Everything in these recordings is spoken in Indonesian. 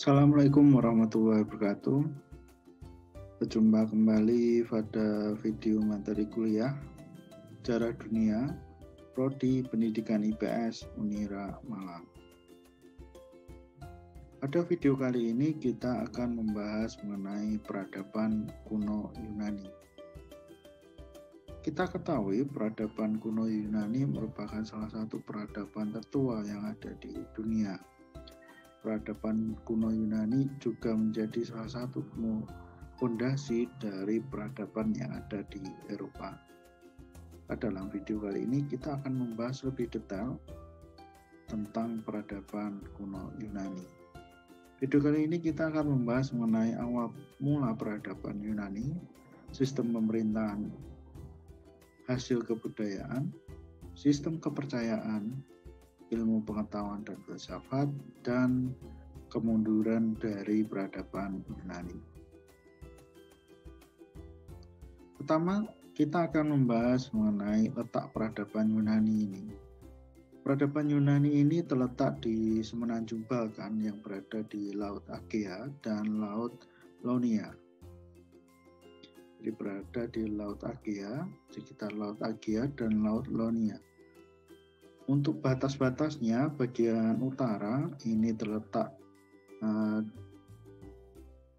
Assalamualaikum warahmatullahi wabarakatuh. Berjumpa kembali pada video materi kuliah Sejarah Dunia Prodi Pendidikan IPS Unira Malang. Pada video kali ini kita akan membahas mengenai peradaban kuno Yunani. Kita ketahui peradaban kuno Yunani merupakan salah satu peradaban tertua yang ada di dunia. Peradaban kuno Yunani juga menjadi salah satu fondasi dari peradaban yang ada di Eropa. Dalam video kali ini kita akan membahas lebih detail tentang peradaban kuno Yunani. Video kali ini kita akan membahas mengenai awal mula peradaban Yunani, sistem pemerintahan, hasil kebudayaan, sistem kepercayaan, ilmu pengetahuan dan filsafat, dan kemunduran dari peradaban Yunani. Pertama, kita akan membahas mengenai letak peradaban Yunani ini. Peradaban Yunani ini terletak di Semenanjung Balkan yang berada di Laut Egea dan Laut Ionia. Jadi berada di Laut Egea, sekitar Laut Egea dan Laut Ionia. Untuk batas-batasnya, bagian utara ini terletak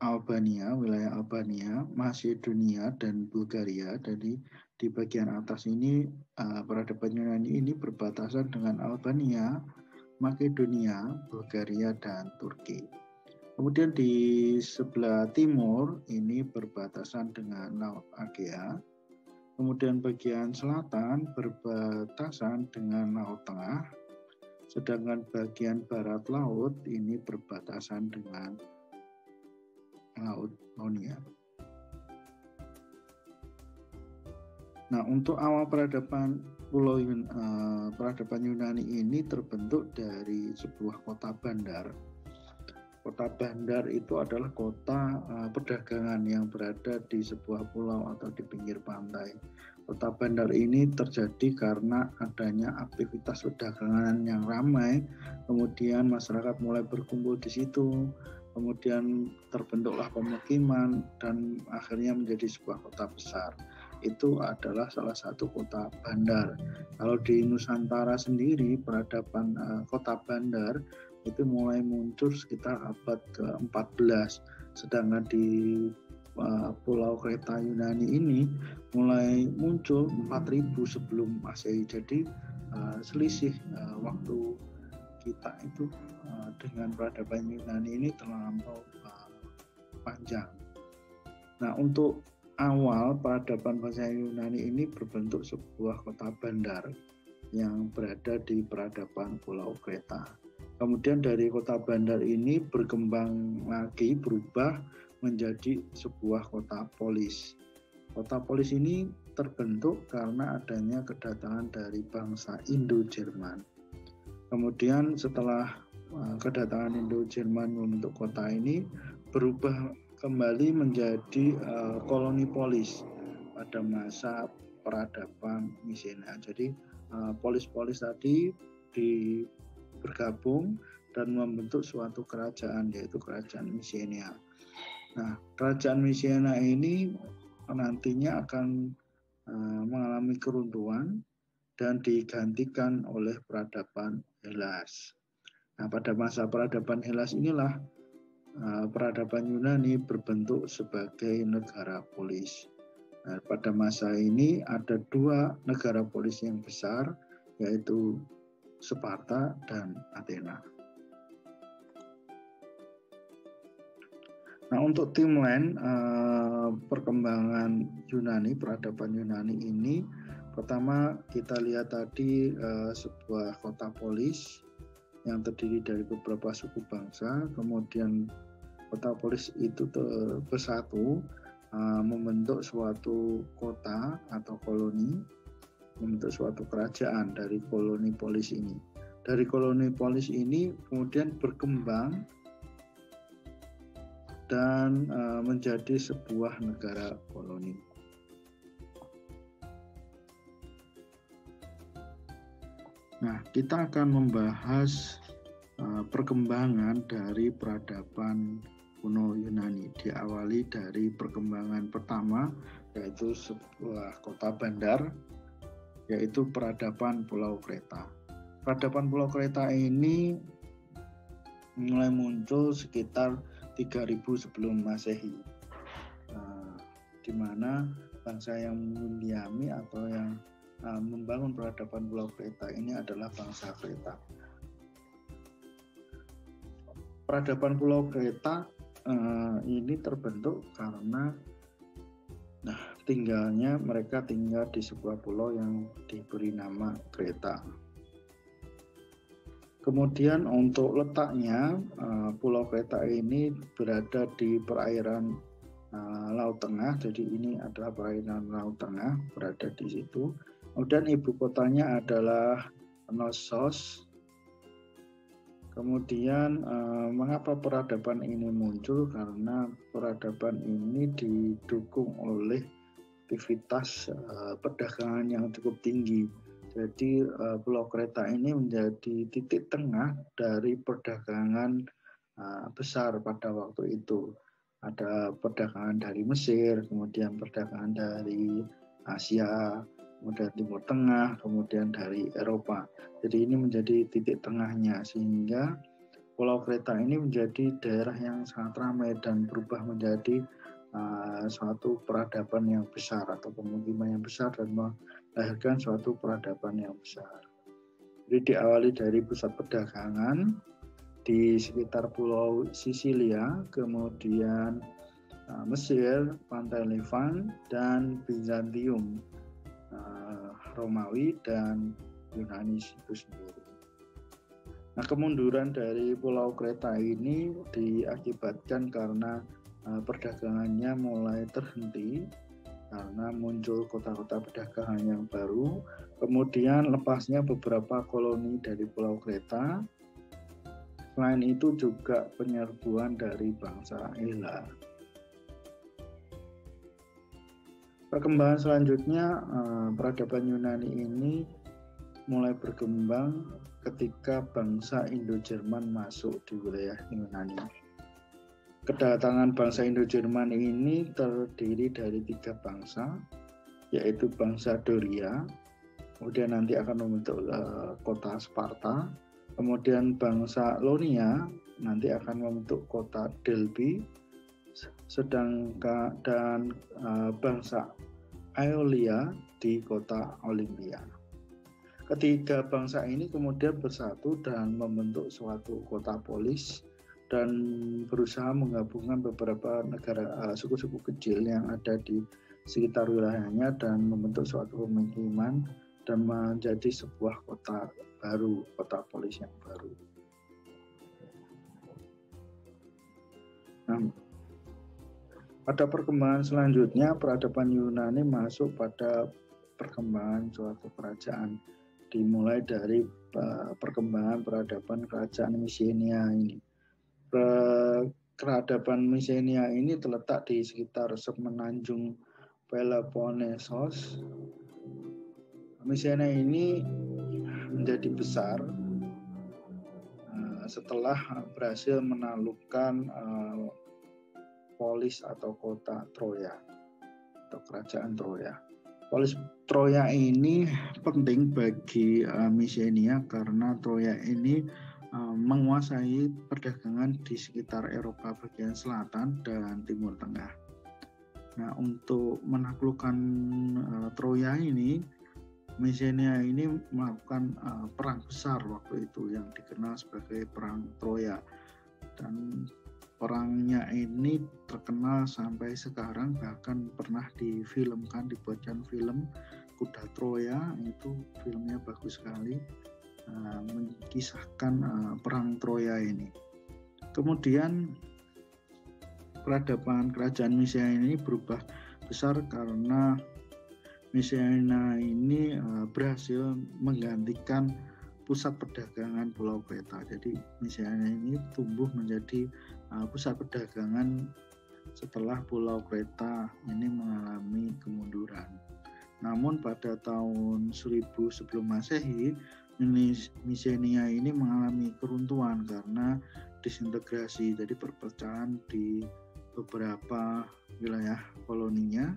Albania, wilayah Albania, Macedonia, dan Bulgaria. Jadi di bagian atas ini peradaban Yunani ini berbatasan dengan Albania, Makedonia, Bulgaria, dan Turki. Kemudian di sebelah timur ini berbatasan dengan Laut Egea. Kemudian bagian selatan berbatasan dengan Laut Tengah, sedangkan bagian barat laut ini berbatasan dengan Laut Ionia. Nah, untuk awal peradaban Yunani ini terbentuk dari sebuah kota bandar. Kota bandar itu adalah kota perdagangan yang berada di sebuah pulau atau di pinggir pantai. Kota bandar ini terjadi karena adanya aktivitas perdagangan yang ramai, kemudian masyarakat mulai berkumpul di situ, kemudian terbentuklah pemukiman dan akhirnya menjadi sebuah kota besar. Itu adalah salah satu kota bandar. Kalau di Nusantara sendiri, peradaban kota bandar itu mulai muncul sekitar abad ke-14, sedangkan di Pulau Kreta Yunani ini mulai muncul 4000 sebelum Masehi. Jadi selisih waktu kita itu dengan peradaban Yunani ini terlampau panjang. Nah, untuk awal peradaban bangsa Yunani ini berbentuk sebuah kota bandar yang berada di peradaban Pulau Kreta. Kemudian dari kota bandar ini berkembang lagi, berubah menjadi sebuah kota polis. Kota polis ini terbentuk karena adanya kedatangan dari bangsa Indo-Jerman. Kemudian setelah kedatangan Indo-Jerman membentuk kota ini, berubah kembali menjadi koloni polis pada masa peradaban Mycenae. Jadi polis-polis tadi bergabung dan membentuk suatu kerajaan, yaitu kerajaan Mycenae. Nah, kerajaan Mycenae ini nantinya akan mengalami keruntuhan dan digantikan oleh peradaban Hellas. Nah, pada masa peradaban Hellas inilah peradaban Yunani berbentuk sebagai negara polis. Nah, pada masa ini ada dua negara polis yang besar, yaitu Sparta dan Athena. Nah, untuk timeline perkembangan Yunani, peradaban Yunani ini, pertama kita lihat tadi sebuah kota polis yang terdiri dari beberapa suku bangsa, kemudian kota polis itu bersatu membentuk suatu kota atau koloni, membentuk suatu kerajaan dari koloni polis ini. Dari koloni polis ini kemudian berkembang dan menjadi sebuah negara koloni. Nah, kita akan membahas perkembangan dari peradaban kuno Yunani. Diawali dari perkembangan pertama, yaitu sebuah kota bandar, yaitu peradaban Pulau Kreta. Peradaban Pulau Kreta ini mulai muncul sekitar 3000 sebelum Masehi, di mana bangsa yang mendiami atau yang membangun peradaban Pulau Kreta ini adalah bangsa Kreta. Peradaban Pulau Kreta ini terbentuk karena mereka tinggal di sebuah pulau yang diberi nama Kreta. Kemudian untuk letaknya, Pulau Kreta ini berada di perairan Laut Tengah, jadi ini adalah perairan Laut Tengah, berada di situ. Kemudian ibu kotanya adalah Knossos. Kemudian mengapa peradaban ini muncul? Karena peradaban ini didukung oleh aktivitas perdagangan yang cukup tinggi. Jadi Pulau Kreta ini menjadi titik tengah dari perdagangan besar pada waktu itu. Ada perdagangan dari Mesir, kemudian perdagangan dari Asia, kemudian Timur Tengah, kemudian dari Eropa. Jadi ini menjadi titik tengahnya, sehingga Pulau Kreta ini menjadi daerah yang sangat ramai dan berubah menjadi suatu peradaban yang besar atau pemukiman yang besar dan melahirkan suatu peradaban yang besar. Jadi diawali dari pusat perdagangan di sekitar Pulau Sisilia, kemudian Mesir, pantai Levant, dan Bizantium, Romawi, dan Yunani itu sendiri. Nah, kemunduran dari Pulau Kreta ini diakibatkan karena perdagangannya mulai terhenti karena muncul kota-kota perdagangan yang baru, kemudian lepasnya beberapa koloni dari Pulau Kreta. Selain itu juga penyerbuan dari bangsa Hela. Perkembangan selanjutnya, peradaban Yunani ini mulai berkembang ketika bangsa Indo-Jerman masuk di wilayah Yunani. Kedatangan bangsa Indo-Jerman ini terdiri dari 3 bangsa, yaitu bangsa Doria, kemudian nanti akan membentuk kota Sparta, kemudian bangsa Ionia nanti akan membentuk kota Delphi, dan bangsa Aeolia di kota Olympia. Ketiga bangsa ini kemudian bersatu dan membentuk suatu kota polis dan berusaha menggabungkan beberapa negara suku-suku kecil yang ada di sekitar wilayahnya dan membentuk suatu pemukiman dan menjadi sebuah kota baru, kota polis yang baru. Nah, pada perkembangan selanjutnya, peradaban Yunani masuk pada perkembangan suatu kerajaan, dimulai dari perkembangan peradaban kerajaan Mycenae ini. Peradaban Mycenae ini terletak di sekitar semenanjung Peloponnesos. Mycenae ini menjadi besar setelah berhasil menaklukkan polis atau kota Troya atau kerajaan Troya. Polis Troya ini penting bagi Mycenae karena Troya ini menguasai perdagangan di sekitar Eropa bagian selatan dan Timur Tengah. Nah, untuk menaklukkan Troya ini, Mycenae ini melakukan perang besar waktu itu yang dikenal sebagai Perang Troya. Dan perangnya ini terkenal sampai sekarang, bahkan pernah difilmkan, dibuatkan film Kuda Troya, itu filmnya bagus sekali. Mengisahkan perang Troya ini. Kemudian peradaban kerajaan Mycenae ini berubah besar karena Mycenae ini berhasil menggantikan pusat perdagangan Pulau Kreta. Jadi Mycenae ini tumbuh menjadi pusat perdagangan setelah Pulau Kreta ini mengalami kemunduran. Namun pada tahun 1000 sebelum Masehi, Mycenae ini mengalami keruntuhan karena disintegrasi, jadi perpecahan di beberapa wilayah koloninya.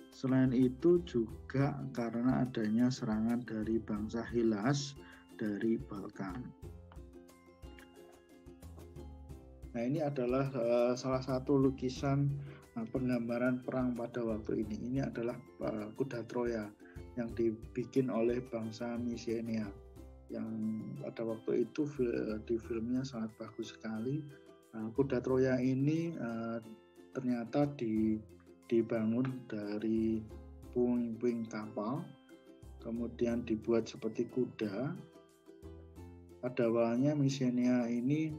Selain itu juga karena adanya serangan dari bangsa Hellas dari Balkan. Nah, ini adalah salah satu lukisan penggambaran perang pada waktu ini. Ini adalah kuda Troya yang dibikin oleh bangsa Mycenae, yang pada waktu itu di filmnya sangat bagus sekali. Kuda Troya ini ternyata dibangun dari puing-puing kapal, kemudian dibuat seperti kuda. Pada awalnya Mycenae ini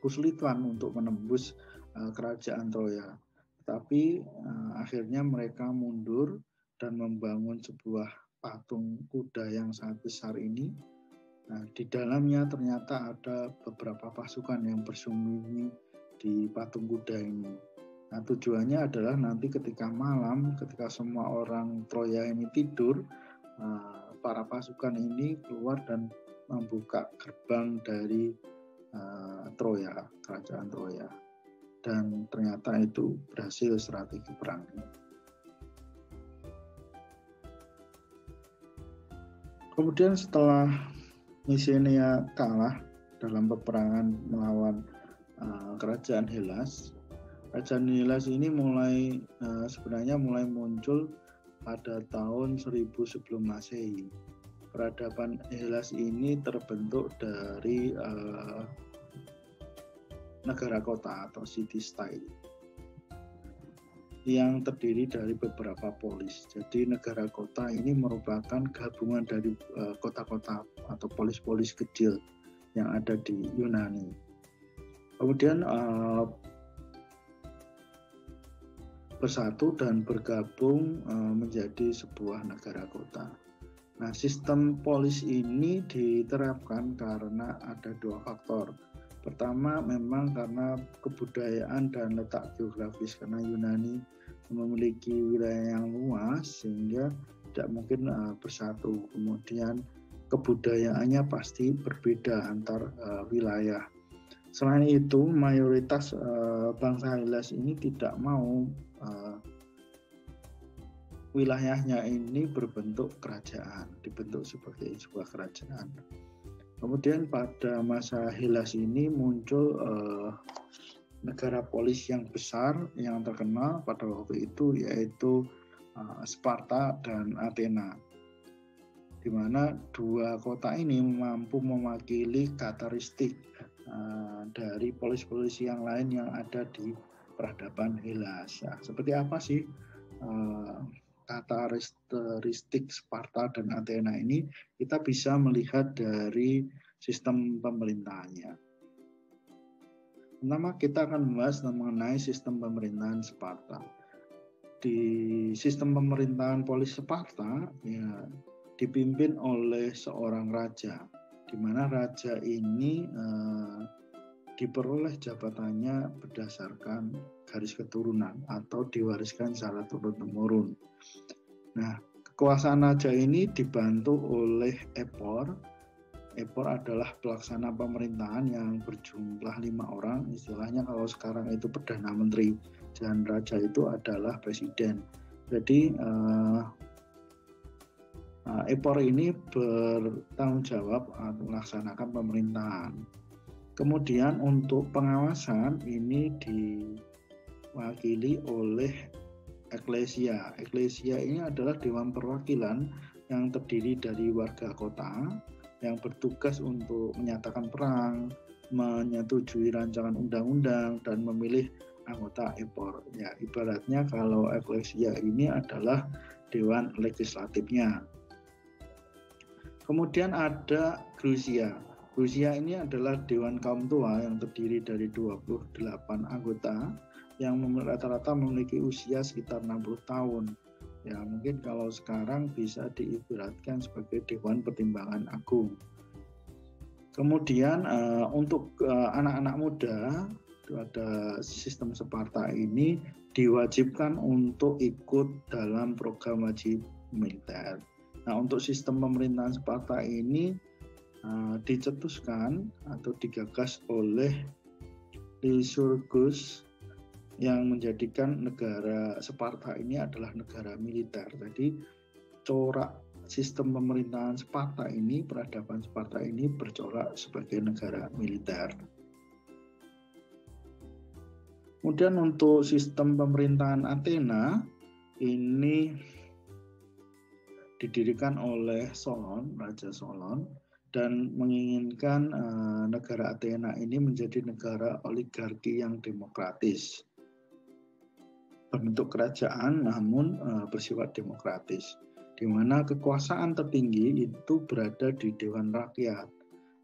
kesulitan untuk menembus kerajaan Troya, tetapi akhirnya mereka mundur dan membangun sebuah patung kuda yang sangat besar ini. Nah, di dalamnya ternyata ada beberapa pasukan yang bersembunyi di patung kuda ini. Nah, tujuannya adalah nanti ketika malam, ketika semua orang Troya ini tidur, para pasukan ini keluar dan membuka gerbang dari Troya, kerajaan Troya, dan ternyata itu berhasil strategi perangnya. Kemudian setelah Mycenae kalah dalam peperangan melawan kerajaan Hellas, kerajaan Hellas ini sebenarnya mulai muncul pada tahun 1000 sebelum Masehi. Peradaban Hellas ini terbentuk dari negara kota atau city-state yang terdiri dari beberapa polis. Jadi negara kota ini merupakan gabungan dari kota-kota atau polis-polis kecil yang ada di Yunani. Kemudian bersatu dan bergabung menjadi sebuah negara kota. Nah, sistem polis ini diterapkan karena ada dua faktor. Pertama, memang karena kebudayaan dan letak geografis, karena Yunani memiliki wilayah yang luas sehingga tidak mungkin bersatu. Kemudian kebudayaannya pasti berbeda antar wilayah. Selain itu, mayoritas bangsa Hellas ini tidak mau wilayahnya ini berbentuk kerajaan, dibentuk sebagai sebuah kerajaan. Kemudian pada masa Hellas ini muncul negara polis yang besar yang terkenal pada waktu itu, yaitu Sparta dan Athena, di mana dua kota ini mampu mewakili karakteristik dari polis-polis yang lain yang ada di peradaban Hellas. Nah, seperti apa sih karakteristik Sparta dan Athena ini? Kita bisa melihat dari sistem pemerintahannya. Pertama, kita akan membahas mengenai sistem pemerintahan Sparta. Di sistem pemerintahan polis Sparta ya, dipimpin oleh seorang raja, di mana raja ini diperoleh jabatannya berdasarkan garis keturunan atau diwariskan secara turun-temurun. Nah, kekuasaan raja ini dibantu oleh Epor. Epor adalah pelaksana pemerintahan yang berjumlah 5 orang. Istilahnya kalau sekarang itu Perdana Menteri, dan raja itu adalah presiden. Jadi Epor ini bertanggung jawab melaksanakan pemerintahan. Kemudian untuk pengawasan ini diwakili oleh Eklesia. Eklesia ini adalah dewan perwakilan yang terdiri dari warga kota yang bertugas untuk menyatakan perang, menyetujui rancangan undang-undang, dan memilih anggota Epor. Ya, ibaratnya kalau Eklesia ini adalah dewan legislatifnya. Kemudian ada Grusia. Grusia ini adalah dewan kaum tua yang terdiri dari 28 anggota yang rata-rata memiliki usia sekitar 60 tahun. Ya, mungkin kalau sekarang bisa diibaratkan sebagai Dewan Pertimbangan Agung. Kemudian untuk anak-anak muda pada sistem Sparta ini diwajibkan untuk ikut dalam program wajib militer. Nah, untuk sistem pemerintahan Sparta ini dicetuskan atau digagas oleh Lycurgus yang menjadikan negara Sparta ini adalah negara militer. Jadi corak sistem pemerintahan Sparta ini, peradaban Sparta ini bercorak sebagai negara militer. Kemudian untuk sistem pemerintahan Athena ini didirikan oleh Solon, Raja Solon, dan menginginkan negara Athena ini menjadi negara oligarki yang demokratis. Berbentuk kerajaan namun bersifat demokratis, di mana kekuasaan tertinggi itu berada di Dewan Rakyat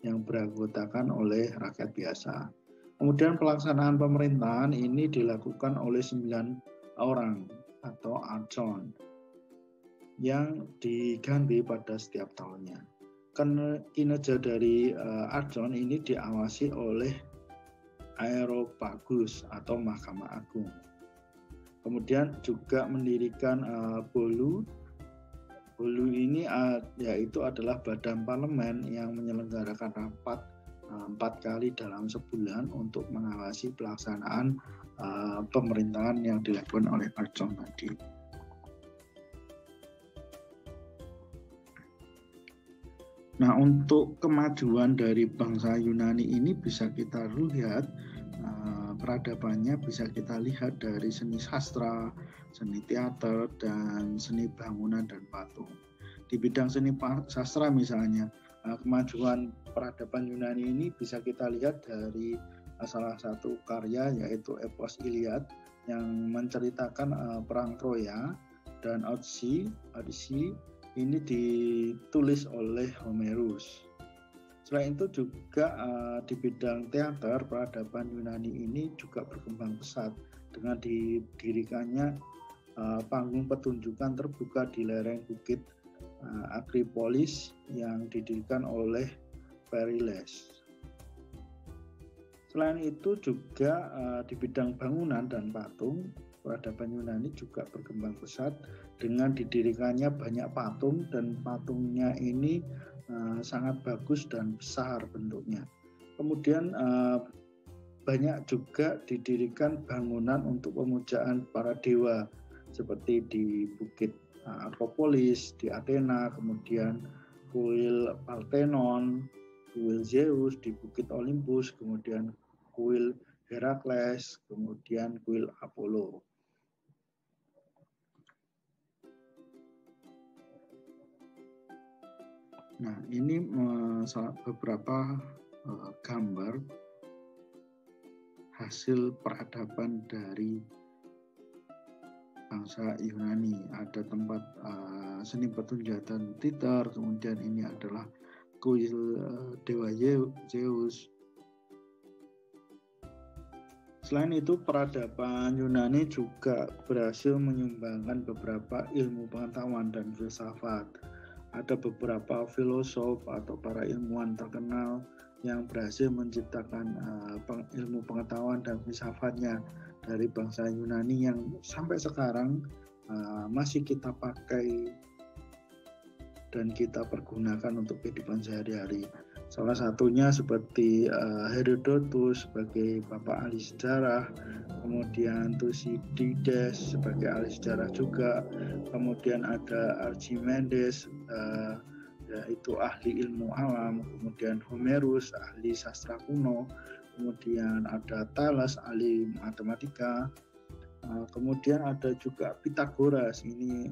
yang beranggotakan oleh rakyat biasa. Kemudian pelaksanaan pemerintahan ini dilakukan oleh 9 orang atau archon yang diganti pada setiap tahunnya. Kinerja dari archon ini diawasi oleh Areopagus atau Mahkamah Agung. Kemudian juga mendirikan Bolu. Bolu ini yaitu adalah badan parlemen yang menyelenggarakan rapat 4 kali dalam sebulan untuk mengawasi pelaksanaan pemerintahan yang dilakukan oleh archon tadi. Nah, untuk kemajuan dari bangsa Yunani ini bisa kita lihat peradabannya bisa kita lihat dari seni sastra, seni teater, dan seni bangunan dan patung. Di bidang seni sastra misalnya, kemajuan peradaban Yunani ini bisa kita lihat dari salah satu karya yaitu Epos Iliad yang menceritakan perang Troya, dan Odyssey ini ditulis oleh Homerus. Selain itu juga di bidang teater, peradaban Yunani ini juga berkembang pesat dengan didirikannya panggung pertunjukan terbuka di lereng bukit Akropolis yang didirikan oleh Pericles. Selain itu juga di bidang bangunan dan patung, peradaban Yunani juga berkembang pesat dengan didirikannya banyak patung, dan patungnya ini sangat bagus dan besar bentuknya. Kemudian banyak juga didirikan bangunan untuk pemujaan para dewa seperti di Bukit Akropolis di Athena, kemudian kuil Parthenon, kuil Zeus di Bukit Olympus, kemudian kuil Herakles, kemudian kuil Apollo. Nah, ini beberapa gambar hasil peradaban dari bangsa Yunani. Ada tempat seni pertunjukan teater, kemudian ini adalah kuil dewa Zeus. Selain itu, peradaban Yunani juga berhasil menyumbangkan beberapa ilmu pengetahuan dan filsafat. Ada beberapa filosof atau para ilmuwan terkenal yang berhasil menciptakan ilmu pengetahuan dan filsafatnya dari bangsa Yunani yang sampai sekarang masih kita pakai dan kita pergunakan untuk kehidupan sehari-hari. Salah satunya seperti Herodotus sebagai bapak ahli sejarah, kemudian Thucydides sebagai ahli sejarah juga, kemudian ada Archimedes yaitu ahli ilmu alam, kemudian Homerus ahli sastra kuno, kemudian ada Thales ahli matematika, kemudian ada juga Pythagoras, ini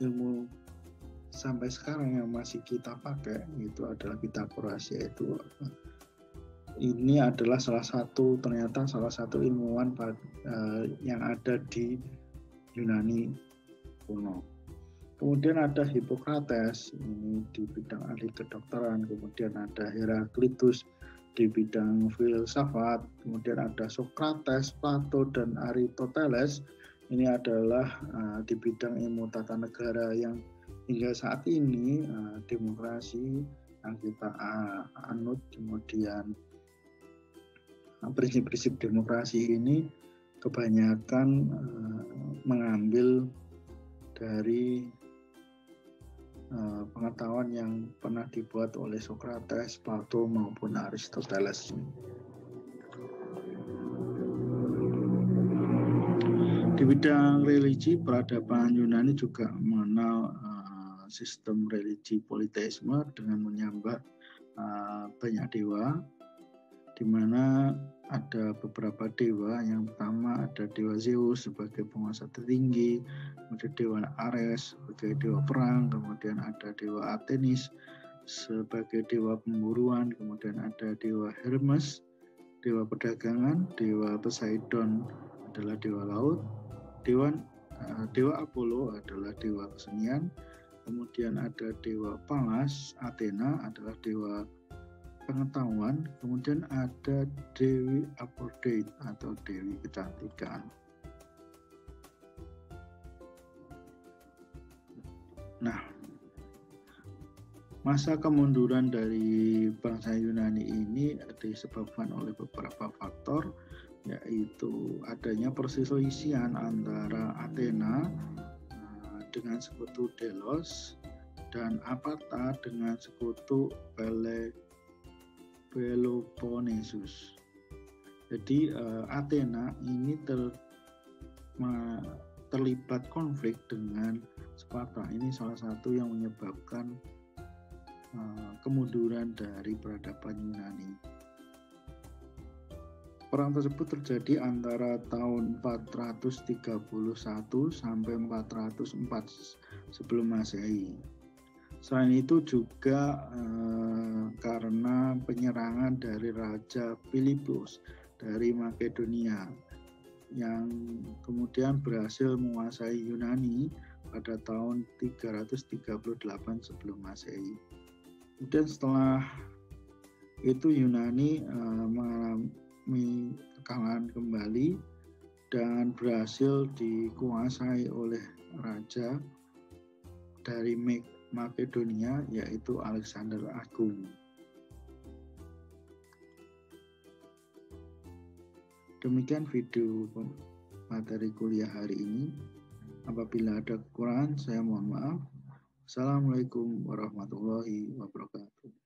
ilmu sampai sekarang yang masih kita pakai, itu adalah Pythagoras, yaitu ini adalah ternyata salah satu ilmuwan yang ada di Yunani kuno. Kemudian ada Hippocrates, ini di bidang ahli kedokteran, kemudian ada Heraklitus di bidang filsafat, kemudian ada Socrates, Plato, dan Aristoteles, ini adalah di bidang ilmu tata negara yang hingga saat ini demokrasi yang kita anut, kemudian prinsip-prinsip demokrasi ini kebanyakan mengambil dari pengetahuan yang pernah dibuat oleh Socrates, Plato maupun Aristoteles. Di bidang religi, peradaban Yunani juga mengenal sistem religi politeisme dengan menyembah banyak dewa, di mana ada beberapa dewa. Yang pertama ada dewa Zeus sebagai penguasa tertinggi, kemudian dewa Ares sebagai dewa perang, kemudian ada dewa Athenis sebagai dewa pemburuan, kemudian ada dewa Hermes, dewa perdagangan, dewa Poseidon adalah dewa laut, dewa Apollo adalah dewa kesenian, kemudian ada dewa Pallas, Athena adalah dewa pengetahuan, kemudian ada Dewi Aphrodite atau Dewi kecantikan. Nah, masa kemunduran dari bangsa Yunani ini disebabkan oleh beberapa faktor, yaitu adanya perselisihan antara Athena dengan sekutu Delos dan Apata dengan sekutu Peloponnesus. Jadi Athena ini terlibat konflik dengan Sparta. Ini salah satu yang menyebabkan kemunduran dari peradaban Yunani. Perang tersebut terjadi antara tahun 431 sampai 404 sebelum Masehi. Selain itu juga karena penyerangan dari Raja Philippus dari Makedonia yang kemudian berhasil menguasai Yunani pada tahun 338 sebelum Masehi. Kemudian setelah itu Yunani mengalami kekalahan kembali dan berhasil dikuasai oleh raja dari Makedonia, yaitu Alexander Agung. Demikian video materi kuliah hari ini. Apabila ada kekurangan, saya mohon maaf. Assalamualaikum warahmatullahi wabarakatuh.